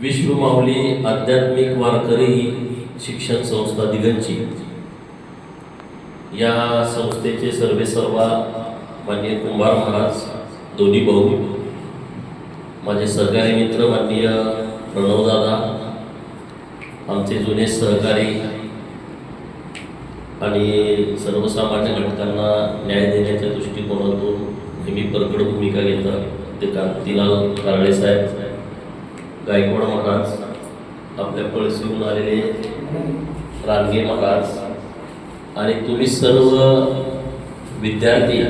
विश्वमाऊली आध्यात्मिक वारकरी शिक्षण संस्था दिगंची या संस्थेचे सर्वेसर्वा माननीय कुंभार महाराज, दोन्ही भाऊ, माझे सहकारी मित्र माननीय प्रणवदादा, आमचे जुने सहकारी आणि सर्वसामान्य घटकांना न्याय देण्याच्या दृष्टिकोनातून नेहमी परखड भूमिका घेतात ते कांतीलाल कारळे साहेब, गायकवाड महाराज, आपल्या पळशीहून आलेले रानगे महाराज आणि तुम्ही सर्व विद्यार्थी,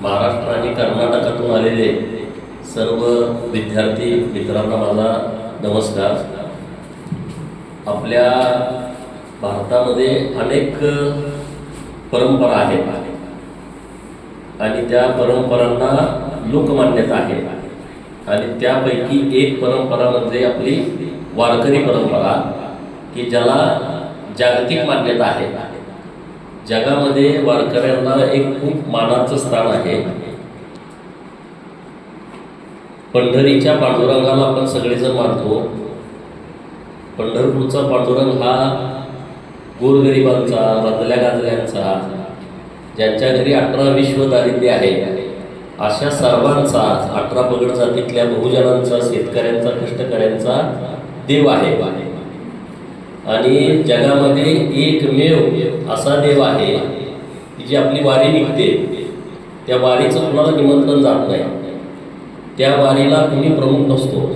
महाराष्ट्र आणि कर्नाटकातून आलेले सर्व विद्यार्थी मित्रांना माझा नमस्कार. आपल्या भारतामध्ये अनेक परंपरा आहेत आणि त्या परंपरांना लोकमान्यता आहे आणि त्यापैकी एक परंपरा म्हणजे आपली वारकरी परंपरा, की ज्याला जागतिक मान्यता आहे. जगामध्ये वारकऱ्यांना एक खूप मानाचं स्थान आहे. पंढरीच्या पांडुरंगाला आपण सगळेजण मानतो. पंढरपूरचा पांडुरंग हा गोरगरिबांचा, रंजल्या गाजल्यांचा, ज्यांच्या घरी 18 विश्व दारिद्र्य आहे अशा सर्वांचा, 18 पगड जातीतल्या बहुजनांचा, शेतकऱ्यांचा, कष्टकऱ्यांचा देव आहे. आणि जगामध्ये एकमेव असा देव आहे की जी आपली वारी निघते, त्या वारीचं कुणाला निमंत्रण जात नाही, त्या वारीला कुणी प्रमुख नसतो,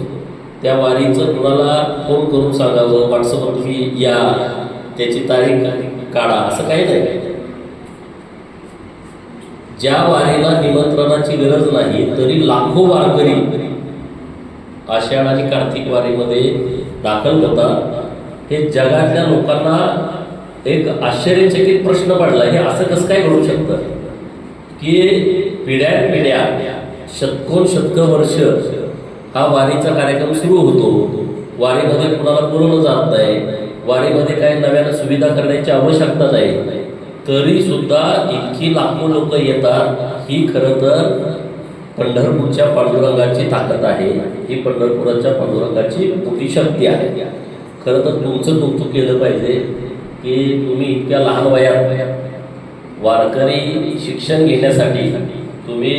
त्या वारीचं कुणाला फोन करून सांगावं, व्हॉट्सअपवर तुम्ही या, त्याची तारीख काढा, असं काही नाही. ज्या वारीला निमंत्रणाची गरज नाही तरी लाखो वारकरी आषाढ आणि कार्तिक वारीमध्ये दाखल होतात. हे जगातल्या लोकांना एक आश्चर्यचकित प्रश्न पडला, हे असं कसं काय घडू शकतं की पिढ्यानपिढ्या, शतकोन वर्ष हा वारीचा कार्यक्रम सुरू होतो. वारीमध्ये कुणाला पुरवलं जात नाही, वारीमध्ये काही नव्यानं सुविधा करण्याची आवश्यकता नाही, तरी सुद्धा इतकी लाखो लोक येतात. ही खरं तर पंढरपूरच्या पांडुरंगाची ताकद आहे, ही पंढरपुराच्या पांडुरंगाची मोठी शक्ती आहे. खरं तर तुमचं कौतुक केलं पाहिजे की तुम्ही इतक्या लहान वयात वारकरी शिक्षण घेण्यासाठी, तुम्ही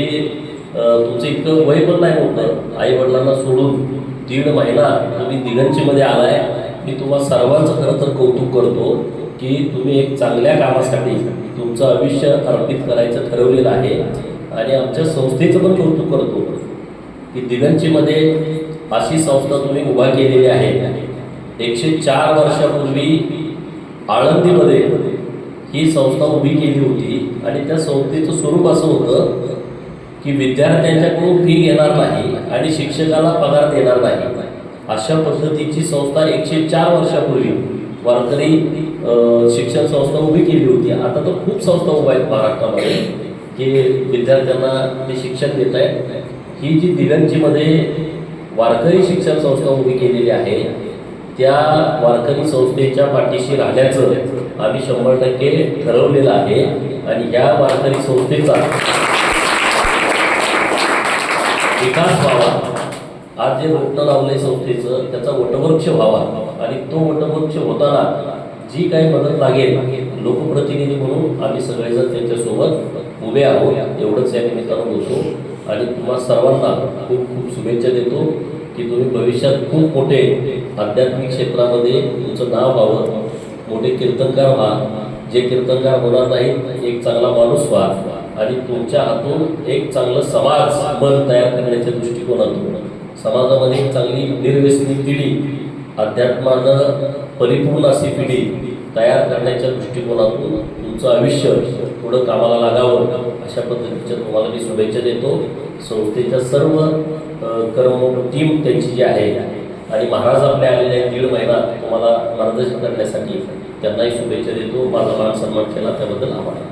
तुमचं इतकं वय पण नाही होतं, आई वडिलांना सोडून 1.5 महिना तुम्ही दिगंचीमध्ये आलाय. मी तुम्हा सर्वांचं खरं तर कौतुक करतो की तुम्ही एक चांगल्या कामासाठी तुमचं आयुष्य अर्पित करायचं ठरवलेलं आहे. आणि आमच्या संस्थेचं पण कौतुक करतो की दिगंचीमध्ये अशी संस्था तुम्ही उभा केलेली आहे. 104 वर्षापूर्वी आळंदीमध्ये ही संस्था उभी केली होती आणि त्या संस्थेचं स्वरूप असं होतं की विद्यार्थ्यांच्याकडून फी घेणार नाही आणि शिक्षकाला पगार देणार नाही, अशा पद्धतीची संस्था 104 वर्षापूर्वी वारकरी शिक्षण संस्था उभी केली होती. आता तर खूप संस्था उभा आहेत महाराष्ट्रामध्ये की विद्यार्थ्यांना ते शिक्षण देत आहेत. ही जी दिगंचीमध्ये वारकरी शिक्षण संस्था उभी केलेली आहे, त्या वारकरी संस्थेच्या पाठीशी राहण्याचं आम्ही 100% ठरवलेलं आहे. आणि या वारकरी संस्थेचा विकास व्हावा, आज जे रोपटं लावलंय संस्थेचं त्याचा वटवृक्ष व्हावा आणि तो वटवृक्ष होताना जी काही मदत लागेल, लोकप्रतिनिधी म्हणून आम्ही सगळेजण त्यांच्यासोबत उभे आहोत, एवढंच या निमित्तानं बोलतो. आणि तुम्हा सर्वांना खूप खूप शुभेच्छा देतो की तुम्ही भविष्यात खूप मोठे आध्यात्मिक क्षेत्रामध्ये तुमचं नाव व्हावं, मोठे कीर्तनकार व्हा. जे कीर्तनकार होणार नाहीत, एक चांगला माणूस व्हा आणि तुमच्या हातून एक चांगलं समाज मन तयार करण्याच्या दृष्टिकोनातून समाजामध्ये एक चांगली निर्व्यसनी पिढी, अध्यात्मानं परिपूर्ण अशी पिढी तयार करण्याच्या दृष्टिकोनातून तुमचं आयुष्य पुढं कामाला लागावं, अशा पद्धतीच्या तुम्हाला मी शुभेच्छा देतो. संस्थेच्या सर्व कर्म टीम त्यांची जी आहे आणि महाराज आपले आलेले आहेत 1.5 महिना तुम्हाला मार्गदर्शन करण्यासाठी, त्यांनाही शुभेच्छा देतो. माझा मान सन्मान केला त्याबद्दल आभार.